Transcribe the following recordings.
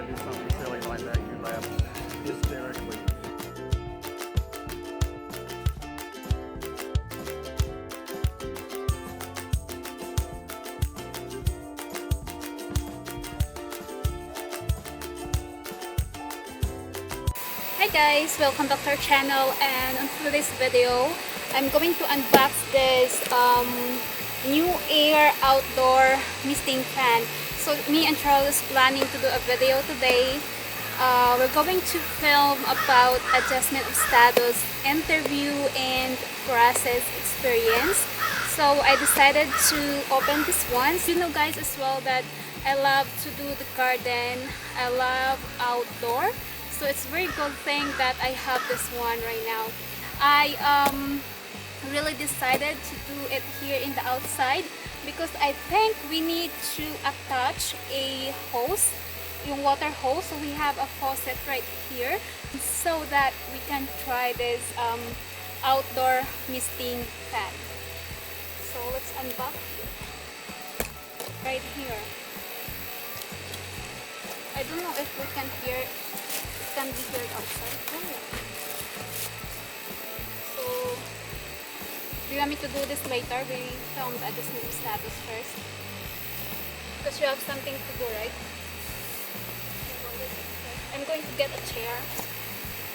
I do something silly like that, you laugh hysterically. Hi guys, welcome back to our channel, and on today's video I'm going to unbox this new air outdoor misting fan. So me and Charles is planning to do a video today. We're going to film about adjustment of status, interview, and process experience. So I decided to open this one. You know guys as well that I love to do the garden. I love outdoor. So it's a very good thing that I have this one right now. I really decided to do it here in the outside because I think we need to attach a hose, yung water hose. So we have a faucet right here so that we can try this outdoor misting fan. So let's unbox it right here. I don't know if we can hear. Can be heard outside. Oh. So, do you want me to do this later? We found adjustment status first. Because you have something to do, right? I'm going to get a chair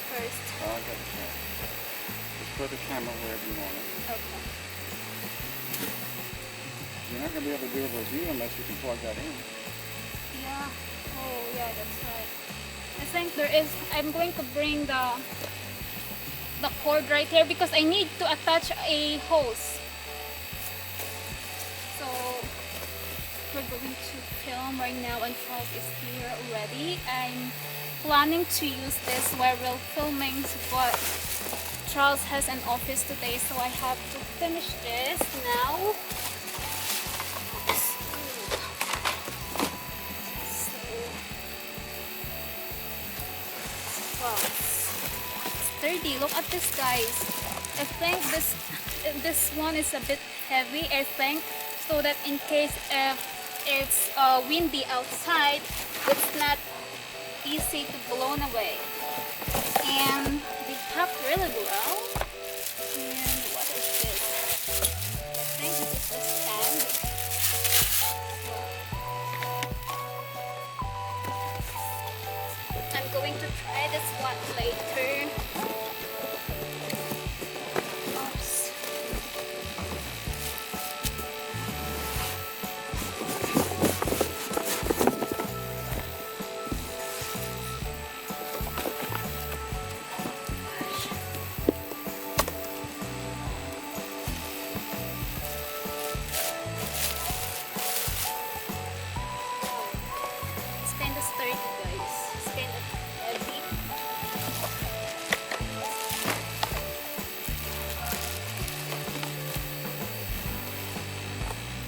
first. Oh, I got a chair. Just put the camera wherever you want it. Okay. You're not going to be able to do a review unless you can plug that in. Yeah. Oh, yeah, that's right. I think there is, I'm going to bring the cord right here because I need to attach a hose. So we're going to film right now and Charles is here already. I'm planning to use this while we're filming, but Charles has an office today, so I have to finish this now. Sturdy. Look at this, guys. I think this one is a bit heavy, I think, so that in case if it's windy outside, it's not easy to blown away. And they pack really well. And what is this? I think this is the stand. I'm going to try this one later. Oops. It's kind of sturdy, guys. It's kind of heavy.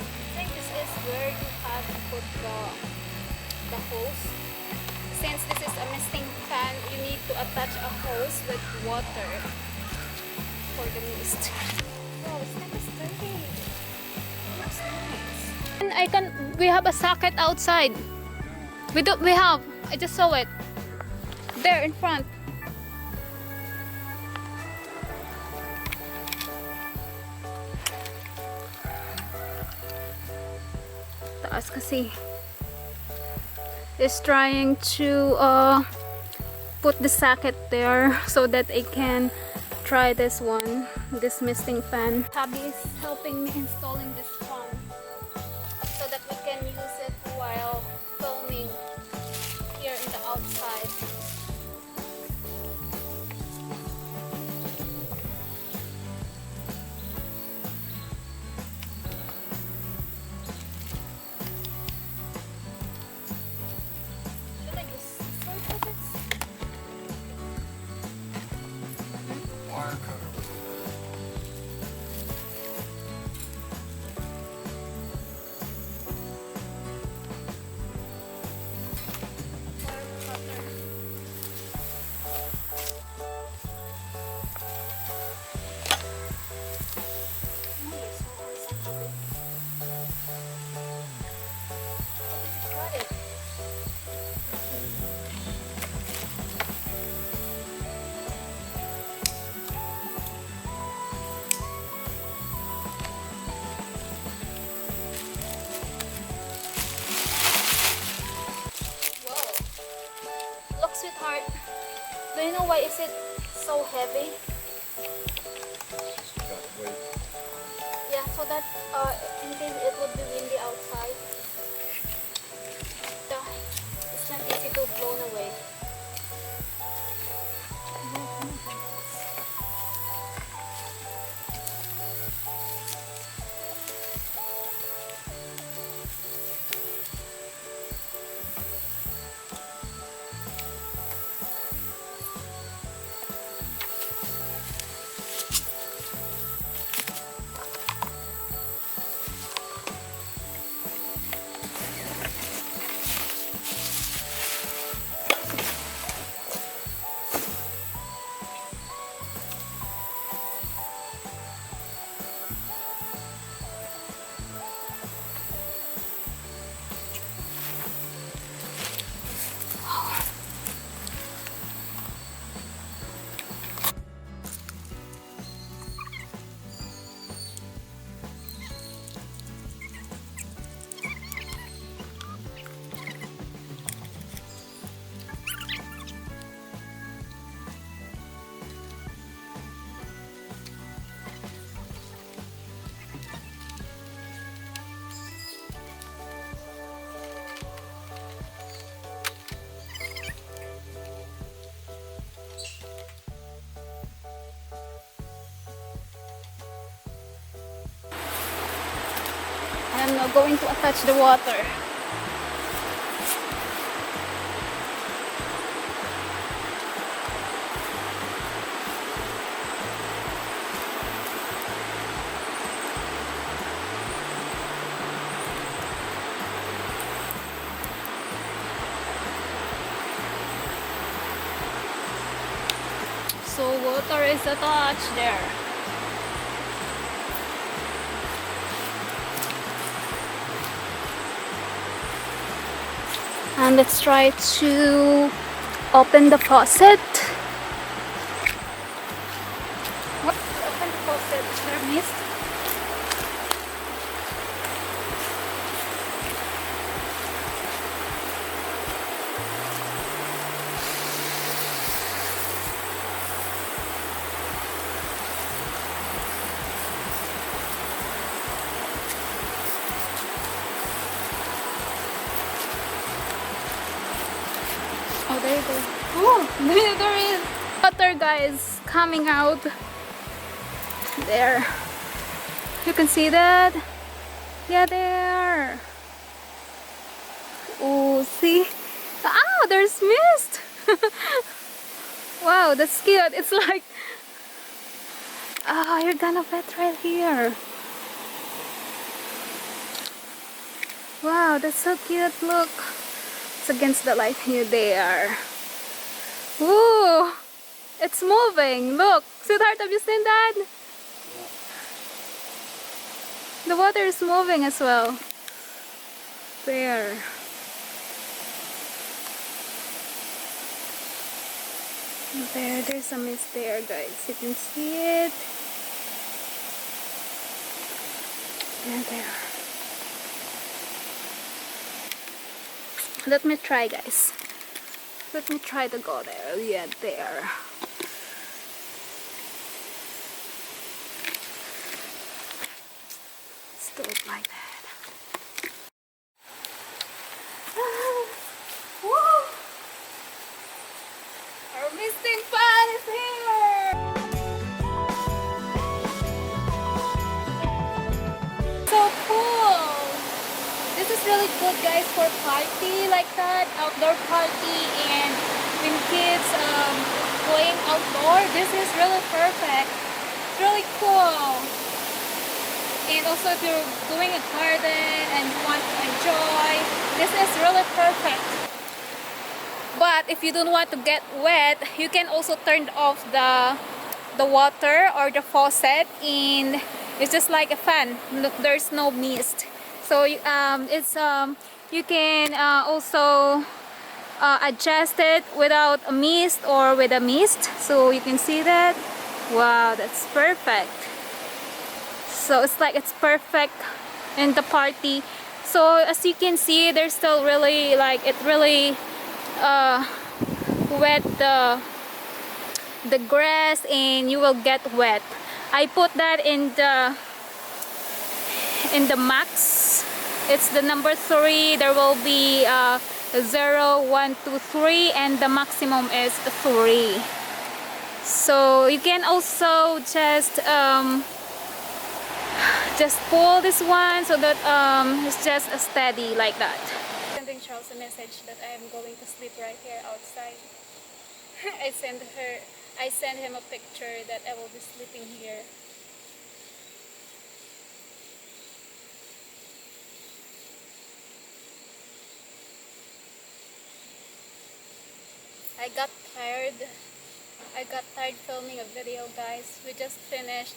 I think this is where you have to put the hose. Since this is a misting fan, you need to attach a hose with water for the mist. Oh, it's kind of sturdy. Looks nice. And we have a socket outside. We have. I just saw it. There in front. Taas kasi. Is trying to put the socket there so that I can try this one, this misting fan. Hubby is helping me installing this one so that we can use it while filming here in the outside. Should I use scissors for this? Wire cutter. Do you know why is it so heavy? Yeah, so that in case it would be windy outside, it's not easy to blown away. I'm now going to attach the water. So water is attached there. And let's try to open the faucet. What? Open the faucet. Is there mist? Oh, there you go. Oh, there is water, guys, coming out. There. You can see that? Yeah, there. Oh, see? Ah, there's mist. Wow, that's cute. It's like, ah, you're gonna wet right here. Wow, that's so cute. Look. It's against the light here there. Ooh, it's moving. Look, sweetheart, have you seen that? The water is moving as well. There. There's a mist there, guys. You can see it. And there. Let me try, guys. Let me try to go there. Yeah, there. Let's do it like that. Woo! Our misting fan is here! So cool! This is really good, guys, for party like that, outdoor party, and when kids playing outdoor. This is really perfect. It's really cool. And also if you're doing a garden and you want to enjoy, this is really perfect. But if you don't want to get wet, you can also turn off the water or the faucet, and it's just like a fan. There's no mist. So you can also adjust it without a mist or with a mist. So you can see that. Wow, that's perfect. So it's like it's perfect in the party. So as you can see, there's still really like it really wet the grass and you will get wet. I put that in the max. It's the number 3. There will be 0, 1, 2, 3, and the maximum is 3. So you can also just pull this one so that it's just steady like that. Sending Charles a message that I am going to sleep right here outside. I send him a picture that I will be sleeping here. I got tired filming a video, guys. We just finished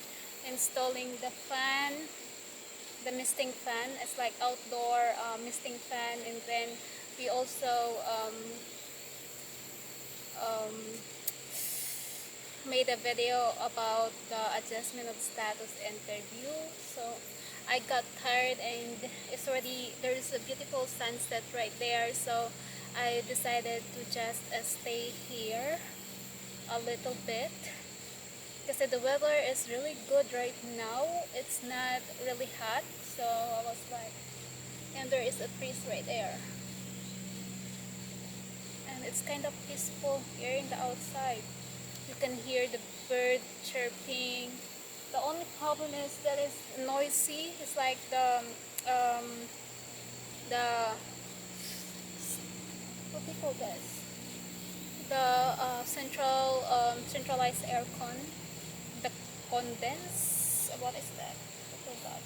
installing the fan, the misting fan. It's like outdoor misting fan, and then we also made a video about the adjustment of status interview. So I got tired, and it's already, there's a beautiful sunset right there, so I decided to just stay here a little bit because the weather is really good right now. It's not really hot, so I was like, and there is a breeze right there, and it's kind of peaceful here in the outside. You can hear the bird chirping. The only problem is that it's noisy. It's like the what do you call this? The centralized aircon. The condense. What is that? I forgot.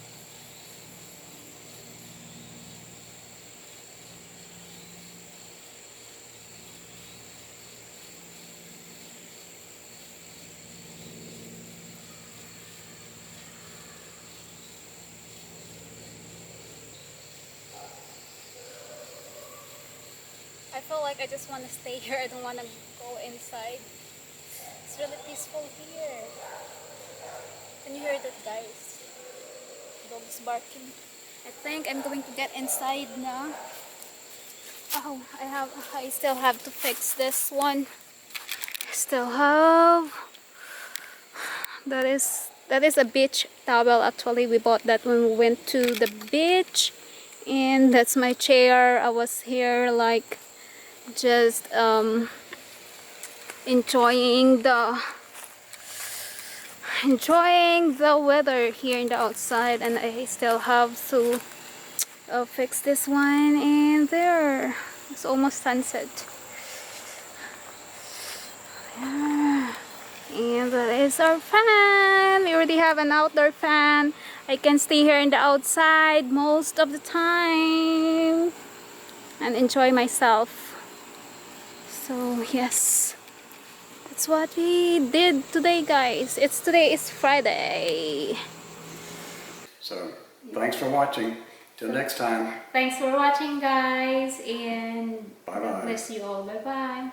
I feel like I just want to stay here. I don't want to go inside. It's really peaceful here. Can you hear that, guys? Dogs barking. I think I'm going to get inside now. Oh, I still have to fix this one. Still have. That is a beach towel. Actually, we bought that when we went to the beach. And that's my chair. I was here like just enjoying the weather here in the outside, and I still have to fix this one. And there, it's almost sunset. Yeah. And that is our fan. We already have an outdoor fan. I can stay here in the outside most of the time and enjoy myself. So yes, that's what we did today, guys. Today is Friday. So thanks for watching. Till next time. Thanks for watching, guys, and Bye-bye. God bless you all. Bye bye.